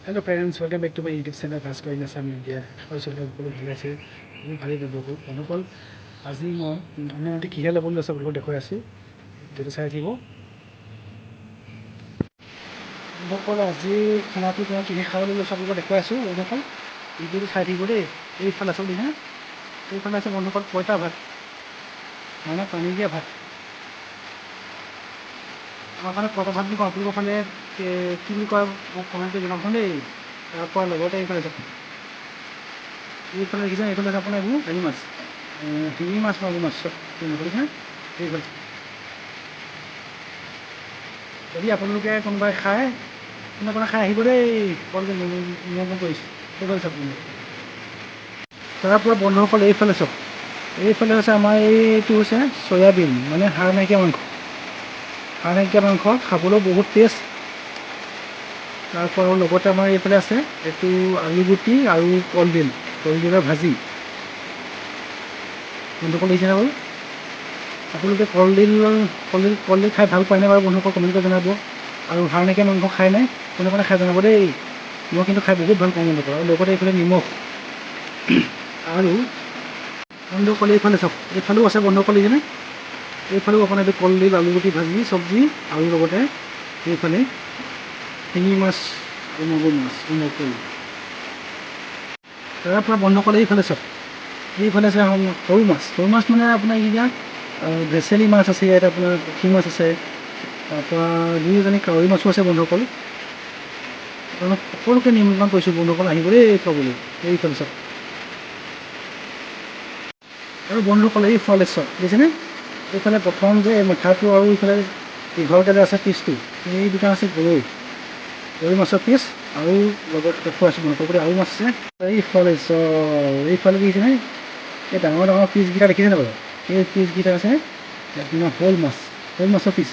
Hello friends, welcome back to my YouTube channel Bhaskar in Assam India. और সকলো ভালে আছে, ভালেই পাব। বন্ধুসকল, আজি মই অন্যমতে কিহে ল'বলৈ লৈছোঁ আপোনালোকক দেখুৱাই আছোঁ, যিটো চাই থাকিব। বন্ধুসকল, আজি খানাটো মই কিহে খাবলৈ লৈছোঁ আপোনালোকক দেখুৱাই আছোঁ। বন্ধুসকল, ভিডিঅ'টো চাই থাকিব দেই। এইফালে আছোঁ দিনা, এইফালে আছে বন্ধুসকল পইতা ভাত, মানে পানী দিয়া ভাত। আমাৰ কাৰণে পইতা ভাত বুলি কওঁ, আপোনালোকৰ ফালে কি বুলি কয় মোক কমেণ্টটো জনাবচোন দেই। তাৰপৰা লগতে এইফালে এইফালে দেখিছে, এইফালে আপোনাৰ এইবোৰ হেৰি মাছ, শিঙি মাছ, মাগুৰ মাছ চব দেখিছে। এইফালে যদি আপোনালোকে কোনোবাই খায়, কোনোবাই খাই আহিব দেই। কলটো নিমন্ত্ৰণ কৰিছোঁ। এইফালে চাওক, তাৰপৰা বন্ধুসকল এইফালে চাওক, এইফালে হৈছে আমাৰ এইটো হৈছে চয়াবিন, মানে হাড় নাইকিয়া মাংস। হাড় নাইকিয়া মাংস খাবলৈও বহুত টেষ্ট। তাৰপৰা লগতে আমাৰ এইফালে আছে এইটো আলুগুটি আৰু কলডিলৰ ভাজি। বন্ধুসকল দেখিছেনে বাৰু? আপোনালোকে কলডিল খাই ভাল পায়নে বাৰু? বন্ধুসকল কমেণ্ট কৰি জনাব। আৰু হাড় নাইকিয়া মাংস খাই নাই, কোনে খাই জনাব দেই। মই কিন্তু খাই বহুত ভাল পাওঁ বন্ধুসকল। আৰু লগতে এইফালে নিমখ আৰু বন্ধুসকল এইফালে চাওক, এইফালেও আছে বন্ধুসকল দেখিছেনে? এইফালেও আপোনাৰ এইটো কলডিল আলুগুটি ভাজি চব্জি, আৰু লগতে এইফালে শিঙি মাছ আৰু মাগুৰ মাছ নকল। তাৰপৰা বন্ধুসকল এইফালে চাওক, এইফালে আছে সৰু মাছ মানে আপোনাৰ এতিয়া ভেচেলি মাছ আছে, ইয়াত আপোনাৰ পুঠি মাছ আছে, তাৰপৰা দুই এজনী কাৱৈ মাছো আছে। বন্ধুসকল আপোনালোক সকলোকে নিমন্ত্ৰণ কৰিছোঁ বন্ধুসকল, আহিব দেই খাবলৈ। এইফালে চাওক, আৰু বন্ধুসকল এইফালে চাওক দেখিছেনে? এইফালে প্ৰথম যে মেঠাটো আৰু এইফালে দীঘলকৈ যে আছে পিচটো, এই দুটা আছে গৰৈ মাছৰ পিচ, আৰু লগত দেখুৱাইছোঁ বন্ধুসকল আৰু মাছ আছে। এইফালে দেখিছেনে? এই ডাঙৰ পিচকেইটা দেখিছেনে বাৰু? এই পিচকেইটা আছে আপোনাৰ শ'ল মাছৰ পিচ।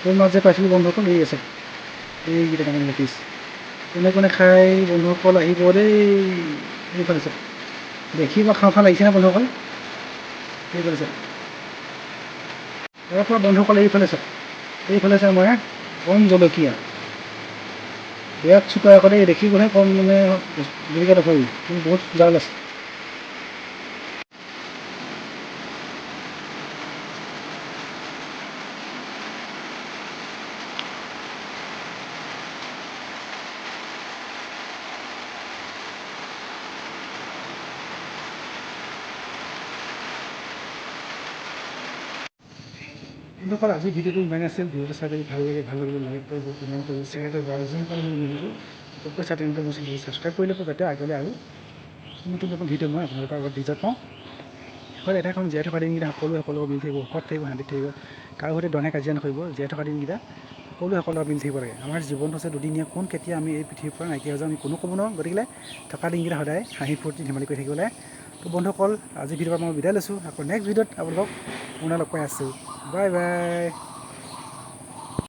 শ'ল মাছ যে পাইছিলোঁ বন্ধুসকল, এই আছে এইকেইটা ডাঙৰ পিচ। কোনে খাই বন্ধুসকল আহিব দেই। এইফালে চাওক, দেখি মই খাওঁ লাগিছেনে বন্ধুসকল? এইফালে চাওক, তাৰপৰা বন্ধুসকল এইফালে চাওক, এইফালে আছে আমাৰ কম জলকীয়া। বিৰাট চোকা আকৌ দেই, দেখিবহে কম মানে জলকীয়া দেখুৱাব, কিন্তু বহুত জাল আছে। বন্ধুসকল, আজি ভিডিঅ'টো ইমানেই আছিল। ভিডিঅ'টো চাই ভাল লাগিলে লাইক কৰিব, কমেণ্ট কৰিব, শ্বেয়াৰ কৰিব, আৰু যোন পালে ভিডিঅ'টো চবকৈ চাই তেনেকৈ মোৰ চেনেলটো ছাবস্ক্ৰাইব কৰি ল'ব, যাতে আগলৈ আৰু নতুন ভিডিঅ' মই আপোনালোকৰ আগত দি যাওঁ। হয়, এটা এখন জীয়াই থকা দিনকেইটা সকলো মিলি থাকিব, সুখত থাকিব, শান্তিত থাকিব, কাৰো সৈতে দনে কাজিয়া নকৰিব। জীয়াই থকা দিনকেইটা সকলো মিলি থাকিব লাগে। আমাৰ জীৱনটো হৈছে দুদিনীয়া, কোন কেতিয়া আমি এই পৃথিৱীৰ পৰা নাইকিয়া হৈ যাওঁ আমি কোনো ক'ব নোৱাৰোঁ। গতিকে থকা দিনকেইটা সদায় হাঁহি ফূৰ্তি ধেমালি কৰি থাকিব লাগে। তো বন্ধুসকল, আজি ভিডিঅ'ৰ পৰা মই বিদায় লৈছোঁ। আকৌ নেক্সট ভিডিঅ'ত আপোনালোকক পুনৰ লগ পাই আছোঁ। Bye bye.